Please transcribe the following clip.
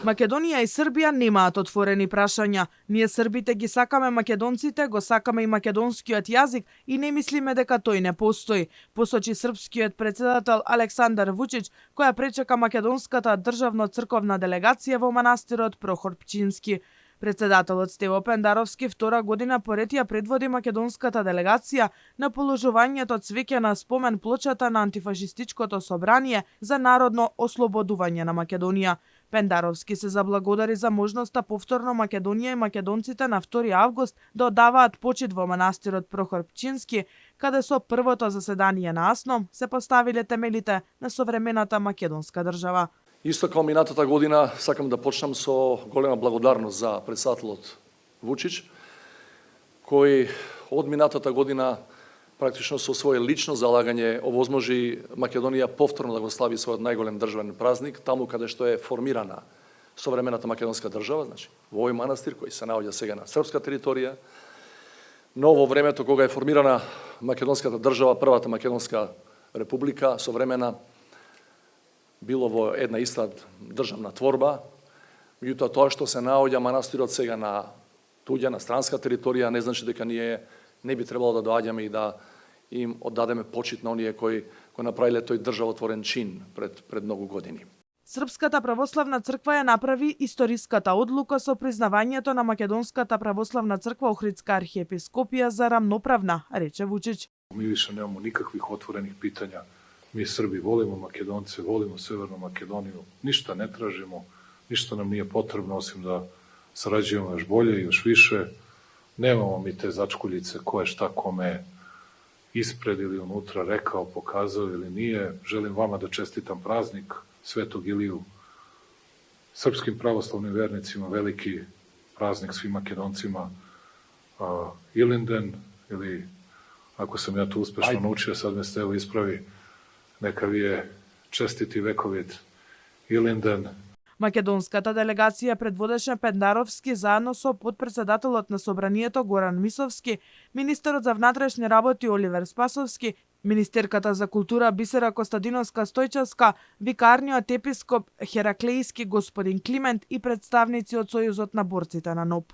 Македонија и Србија немаат отворени прашања. Ние србите ги сакаме македонците, го сакаме и македонскиот јазик и не мислиме дека тој не постои, посочи српскиот председател Александар Вучич, која пречека македонската државно-црковна делегација во манастирот Прохор Пчински. Председателот Стево Пендаровски втора година поред ја предводи македонската делегација на положувањето цвеќе на спомен плочата на антифашистичкото собрание за народно ослободување на Македонија. Пендаровски се заблагодари за можноста повторно Македонија и македонците на 2 август да оддаваат почит во манастирот Прохор Пчински, каде со првото заседание на АСНОМ се поставиле темелите на современата македонска држава. Исто како минатата година, сакам да почнам со голема благодарност за председателот Вучич, кој од минатата година практично со свое лично залагање овозможи Македонија повторно да го слави својот најголем државен празник, таму каде што е формирана современата македонска држава, значи во овој манастир кој се наоѓа сега на српска територија, но во времето кога е формирана македонската држава, првата македонска република, современа, било во една иста државна творба, меѓутоа тоа што се наоѓа манастирот сега на туѓа, на странска територија, не значи дека ние не би требало да доаѓаме и да им оддадеме почит на оние кои направиле тој државотворен чин пред многу години. Српската православна црква ја направи историската одлука со признавањето на Македонската православна црква Охридска архиепископија за рамноправна, рече Вучич. Ми више немамо никаквих отворених питања. Mi Srbi volimo Makedonce, volimo Severnu Makedoniju, ništa ne tražimo, ništa nam nije potrebno osim da sarađujemo još bolje i još više. Nemamo mi te začkuljice ko je šta kome ispred ili unutra rekao, pokazao ili nije. Želim vama da čestitam praznik Svetog Iliju, srpskim pravoslavnim vernicima, veliki praznik svim Makedoncima, Ilinden, ili ako sam ja to uspešno naučio, sad me Stevo ispravi, neka vi je čestiti vekovit Ilinden. Македонската делегација предводеше Пендаровски заедно со подпредседателот на собранието Горан Мисовски, министерот за внатрешни работи Оливер Спасовски, министерката за култура Бисера Костадиновска Стојчевска, викарниот епископ Хераклејски господин Климент и представници од Сојузот на борците на НОБ.